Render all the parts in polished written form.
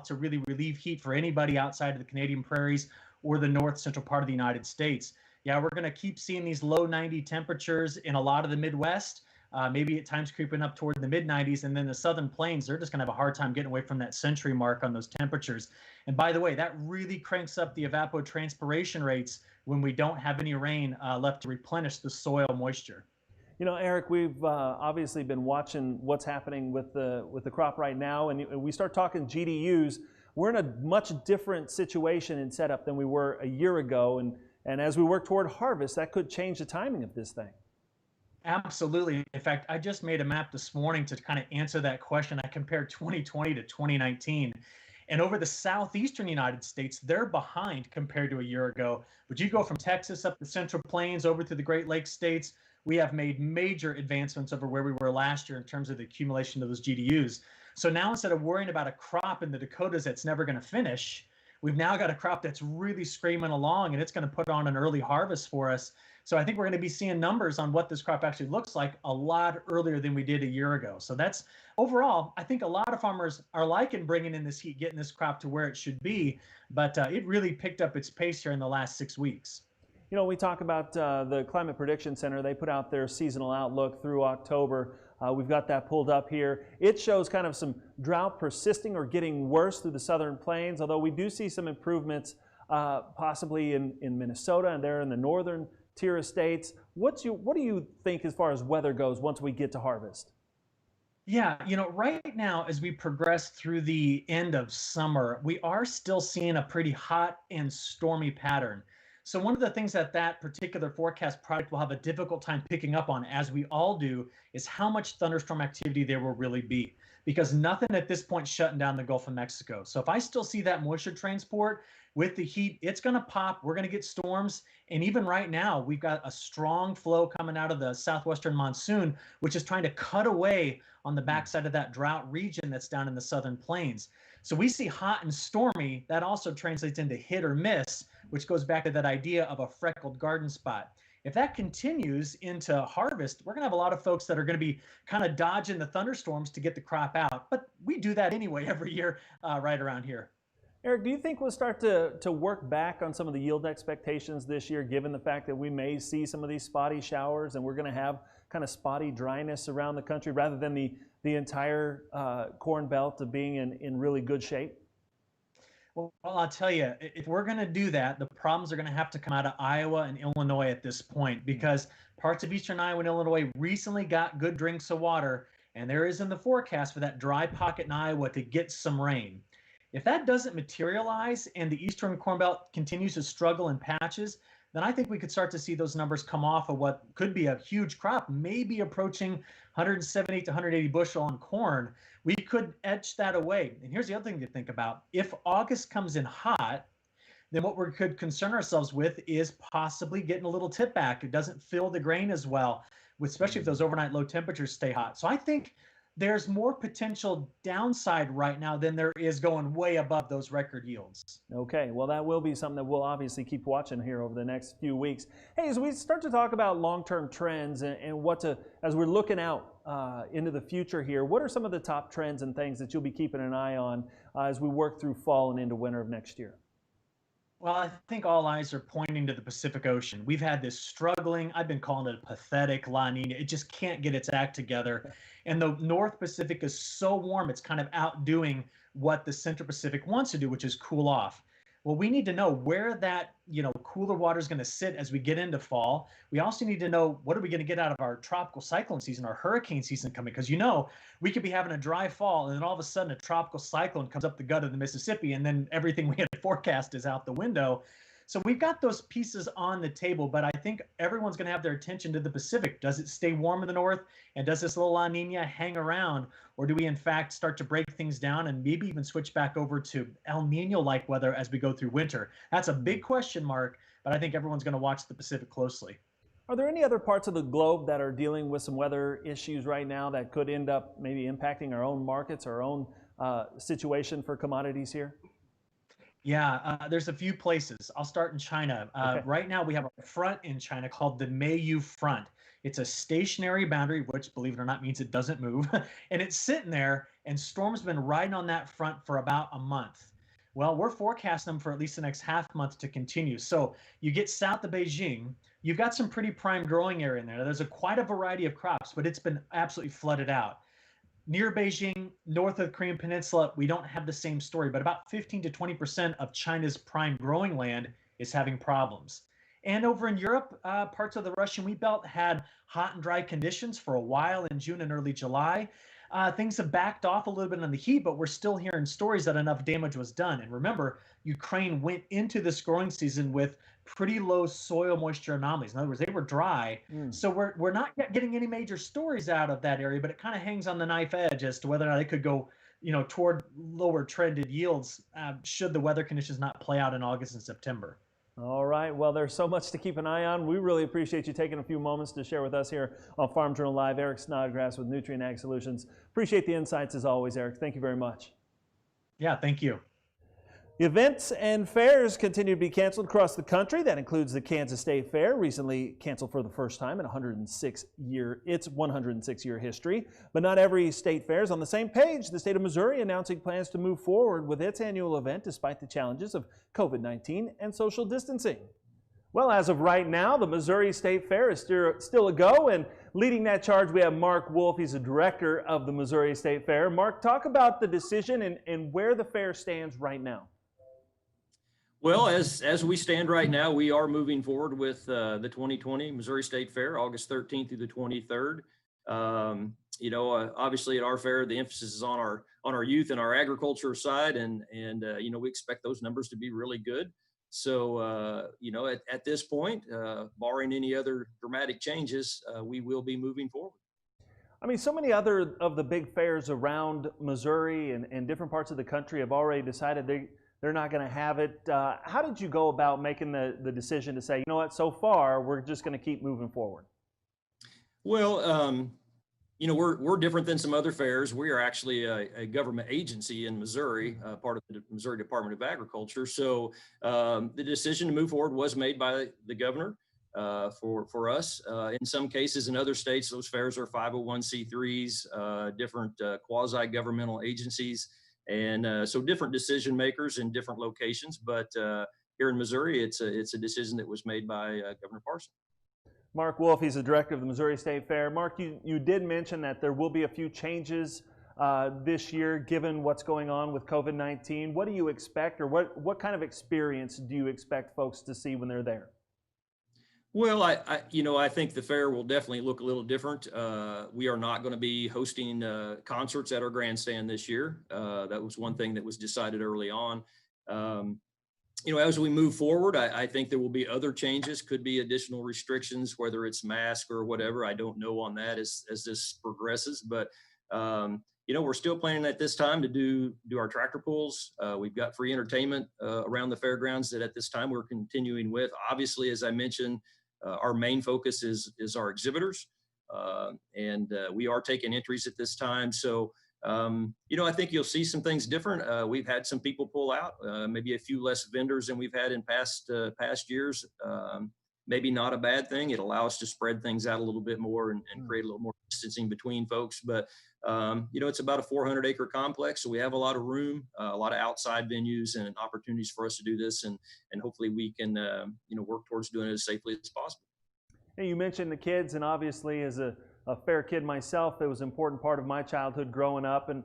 to really relieve heat for anybody outside of the Canadian prairies or the north central part of the United States. Yeah, we're going to keep seeing these low 90 temperatures in a lot of the Midwest. Maybe at times creeping up toward the mid 90s, and then the southern plains, they're just going to have a hard time getting away from that century mark on those temperatures. And by the way, that really cranks up the evapotranspiration rates when we don't have any rain left to replenish the soil moisture. You know, Eric, we've obviously been watching what's happening with the crop right now, and we start talking GDUs. We're in a much different situation and setup than we were a year ago, and as we work toward harvest, that could change the timing of this thing. Absolutely. In fact, I just made a map this morning to kind of answer that question. I compared 2020 to 2019. And over the southeastern United States, they're behind compared to a year ago. But you go from Texas up the Central Plains over to the Great Lakes states, we have made major advancements over where we were last year in terms of the accumulation of those GDUs. So now instead of worrying about a crop in the Dakotas that's never going to finish, we've now got a crop that's really screaming along, and it's going to put on an early harvest for us. So I think we're going to be seeing numbers on what this crop actually looks like a lot earlier than we did a year ago. So that's overall, I think a lot of farmers are liking bringing in this heat, getting this crop to where it should be. But it really picked up its pace here in the last 6 weeks. You know, we talk about the Climate Prediction Center. They put out their seasonal outlook through October. We've got that pulled up here. It shows kind of some drought persisting or getting worse through the southern plains, although we do see some improvements possibly in Minnesota and there in the northern tier of states. What do you think as far as weather goes once we get to harvest? Yeah, you know, right now, as we progress through the end of summer, we are still seeing a pretty hot and stormy pattern. So one of the things that that particular forecast product will have a difficult time picking up on, as we all do, is how much thunderstorm activity there will really be, because nothing at this point shutting down the Gulf of Mexico. So if I still see that moisture transport with the heat, it's going to pop. We're going to get storms. And even right now, we've got a strong flow coming out of the southwestern monsoon, which is trying to cut away on the backside of that drought region that's down in the southern plains. So we see hot and stormy. That also translates into hit or miss, which goes back to that idea of a freckled garden spot. If that continues into harvest, we're going to have a lot of folks that are going to be kind of dodging the thunderstorms to get the crop out. But we do that anyway every year right around here. Eric, do you think we'll start to work back on some of the yield expectations this year, given the fact that we may see some of these spotty showers and we're going to have kind of spotty dryness around the country rather than the entire corn belt of being in really good shape? Well, I'll tell you, if we're going to do that, the problems are going to have to come out of Iowa and Illinois at this point, because parts of eastern Iowa and Illinois recently got good drinks of water, and there is in the forecast for that dry pocket in Iowa to get some rain. If that doesn't materialize and the Eastern Corn Belt continues to struggle in patches, then I think we could start to see those numbers come off of what could be a huge crop, maybe approaching 170 to 180 bushel on corn. We could etch that away. And here's the other thing to think about. If August comes in hot, then what we could concern ourselves with is possibly getting a little tip back. It doesn't fill the grain as well, especially if those overnight low temperatures stay hot. So I think there's more potential downside right now than there is going way above those record yields. Okay, well, that will be something that we'll obviously keep watching here over the next few weeks. Hey, as we start to talk about long-term trends and as we're looking out into the future here, what are some of the top trends and things that you'll be keeping an eye on as we work through fall and into winter of next year? Well, I think all eyes are pointing to the Pacific Ocean. We've had this struggling, I've been calling it a pathetic La Nina. It just can't get its act together. And the North Pacific is so warm, it's kind of outdoing what the Central Pacific wants to do, which is cool off. Well, we need to know where that, cooler water is going to sit as we get into fall. We also need to know, what are we going to get out of our tropical cyclone season, our hurricane season coming? Because we could be having a dry fall, and then all of a sudden a tropical cyclone comes up the gut of the Mississippi, and then everything we had forecast is out the window. So we've got those pieces on the table, but I think everyone's going to have their attention to the Pacific. Does it stay warm in the north? And does this little La Nina hang around? Or do we, in fact, start to break things down and maybe even switch back over to El Nino-like weather as we go through winter? That's a big question mark, but I think everyone's going to watch the Pacific closely. Are there any other parts of the globe that are dealing with some weather issues right now that could end up maybe impacting our own markets, our own situation for commodities here? Yeah, there's a few places. I'll start in China. Okay. Right now, we have a front in China called the Meiyu Front. It's a stationary boundary, which, believe it or not, means it doesn't move. And it's sitting there, and storms been riding on that front for about a month. Well, we're forecasting them for at least the next half month to continue. So you get south of Beijing, you've got some pretty prime growing area in there. There's quite a variety of crops, but it's been absolutely flooded out. Near Beijing, north of the Korean Peninsula, we don't have the same story, but about 15 to 20% of China's prime growing land is having problems. And over in Europe, parts of the Russian wheat belt had hot and dry conditions for a while in June and early July. Things have backed off a little bit on the heat, but we're still hearing stories that enough damage was done. And remember, Ukraine went into this growing season with pretty low soil moisture anomalies. In other words, they were dry. So we're not yet getting any major stories out of that area, but it kind of hangs on the knife edge as to whether or not it could go, toward lower trended yields should the weather conditions not play out in August and September. All right. Well, there's so much to keep an eye on. We really appreciate you taking a few moments to share with us here on Farm Journal Live. Eric Snodgrass with Nutrien Ag Solutions. Appreciate the insights as always, Eric. Thank you very much. Yeah, thank you. Events and fairs continue to be canceled across the country. That includes the Kansas State Fair, recently canceled for the first time in its 106-year history. But not every state fair is on the same page. The state of Missouri announcing plans to move forward with its annual event despite the challenges of COVID-19 and social distancing. Well, as of right now, the Missouri State Fair is still a go, and leading that charge, we have Mark Wolf. He's the director of the Missouri State Fair. Mark, talk about the decision and where the fair stands right now. Well, as we stand right now, we are moving forward with the 2020 Missouri State Fair, August 13th through the 23rd. Obviously at our fair, the emphasis is on our youth and our agriculture side, and we expect those numbers to be really good. So, at this point, barring any other dramatic changes, we will be moving forward. I mean, so many other of the big fairs around Missouri and different parts of the country have already decided they're not going to have it. How did you go about making the decision to say, you know what, so far, we're just going to keep moving forward? Well, we're different than some other fairs. We are actually a government agency in Missouri, part of the Missouri Department of Agriculture. So the decision to move forward was made by the governor for us. In some cases, in other states, those fairs are 501c3s, different quasi-governmental agencies. And so different decision makers in different locations, but here in Missouri, it's a decision that was made by Governor Parson. Mark Wolf, he's the director of the Missouri State Fair. Mark, you did mention that there will be a few changes this year, given what's going on with COVID-19. What do you expect, or what kind of experience do you expect folks to see when they're there? Well, I think the fair will definitely look a little different. We are not going to be hosting concerts at our grandstand this year. That was one thing that was decided early on. As we move forward, I think there will be other changes, could be additional restrictions, whether it's mask or whatever. I don't know on that as this progresses, but we're still planning at this time to do our tractor pulls. We've got free entertainment around the fairgrounds that at this time we're continuing with. Obviously, as I mentioned, our main focus is our exhibitors, and we are taking entries at this time. So, I think you'll see some things different. We've had some people pull out, maybe a few less vendors than we've had in past years. Maybe not a bad thing. It allows us to spread things out a little bit more and create a little more distancing between folks. But, it's about a 400-acre complex, so we have a lot of room, a lot of outside venues and opportunities for us to do this. And hopefully we can, work towards doing it as safely as possible. Hey, you mentioned the kids, and obviously as a fair kid myself, it was an important part of my childhood growing up. And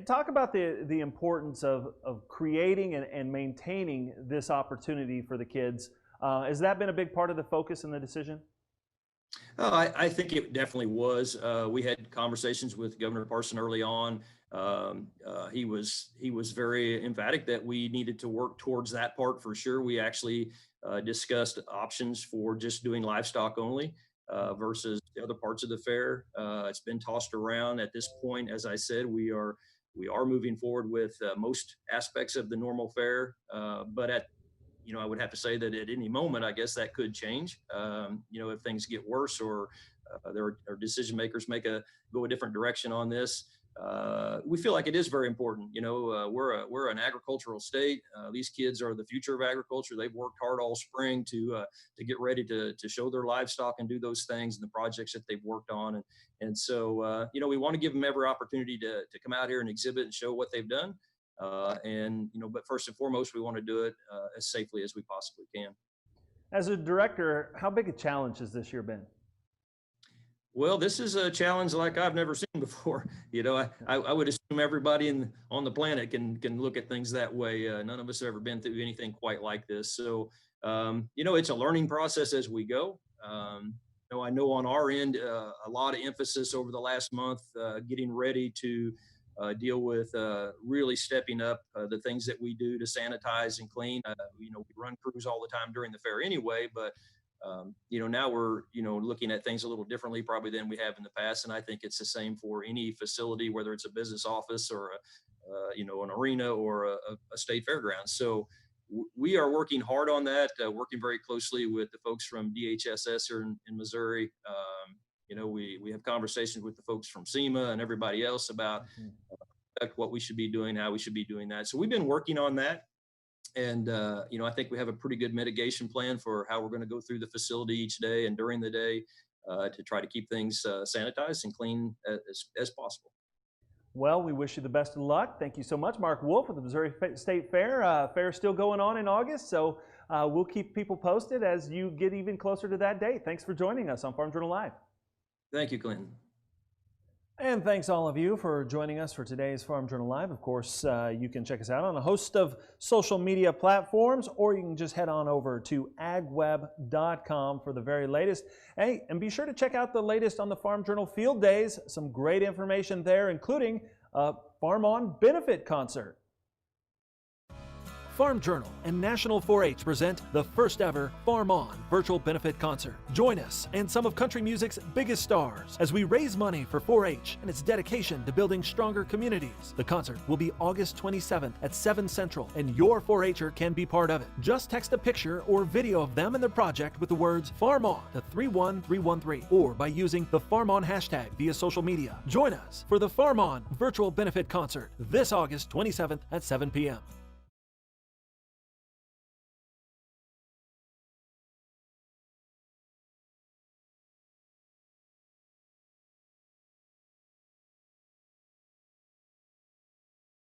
talk about the importance of creating and maintaining this opportunity for the kids. Has that been a big part of the focus in the decision? I think it definitely was. We had conversations with Governor Parson early on. He was very emphatic that we needed to work towards that part for sure. We actually discussed options for just doing livestock only versus the other parts of the fair. It's been tossed around. At this point, as I said, we are moving forward with most aspects of the normal fair, but I would have to say that at any moment, I guess that could change. If things get worse or there are decision makers go a different direction on this. we feel like it is very important. We're an agricultural state. These kids are the future of agriculture. They've worked hard all spring to get ready to show their livestock and do those things and the projects that they've worked on. And so, we want to give them every opportunity to come out here and exhibit and show what they've done. But first and foremost, we want to do it as safely as we possibly can. As a director, how big a challenge has this year been? Well, this is a challenge like I've never seen before. I would assume everybody on the planet can look at things that way. None of us have ever been through anything quite like this. So, it's a learning process as we go. I know on our end, a lot of emphasis over the last month, getting ready to deal with really stepping up the things that we do to sanitize and clean. We run crews all the time during the fair anyway, but now we're, looking at things a little differently probably than we have in the past. And I think it's the same for any facility, whether it's a business office or, an arena or a state fairground. So we are working hard on that, working very closely with the folks from DHSS here in Missouri. We have conversations with the folks from SEMA and everybody else about what we should be doing, how we should be doing that. So we've been working on that. And, I think we have a pretty good mitigation plan for how we're going to go through the facility each day and during the day to try to keep things sanitized and clean as possible. Well, we wish you the best of luck. Thank you so much, Mark Wolf with the Missouri State Fair. Fair's still going on in August, so we'll keep people posted as you get even closer to that date. Thanks for joining us on Farm Journal Live. Thank you, Clinton. And thanks all of you for joining us for today's Farm Journal Live. Of course, you can check us out on a host of social media platforms, or you can just head on over to agweb.com for the very latest. Hey, and be sure to check out the latest on the Farm Journal Field Days. Some great information there, including a Farm On benefit concert. Farm Journal and National 4-H present the first ever Farm On virtual benefit concert. Join us and some of country music's biggest stars as we raise money for 4-H and its dedication to building stronger communities. The concert will be August 27th at 7 Central, and your 4-H'er can be part of it. Just text a picture or video of them and their project with the words Farm On to 31313, or by using the Farm On hashtag via social media. Join us for the Farm On virtual benefit concert this August 27th at 7 p.m.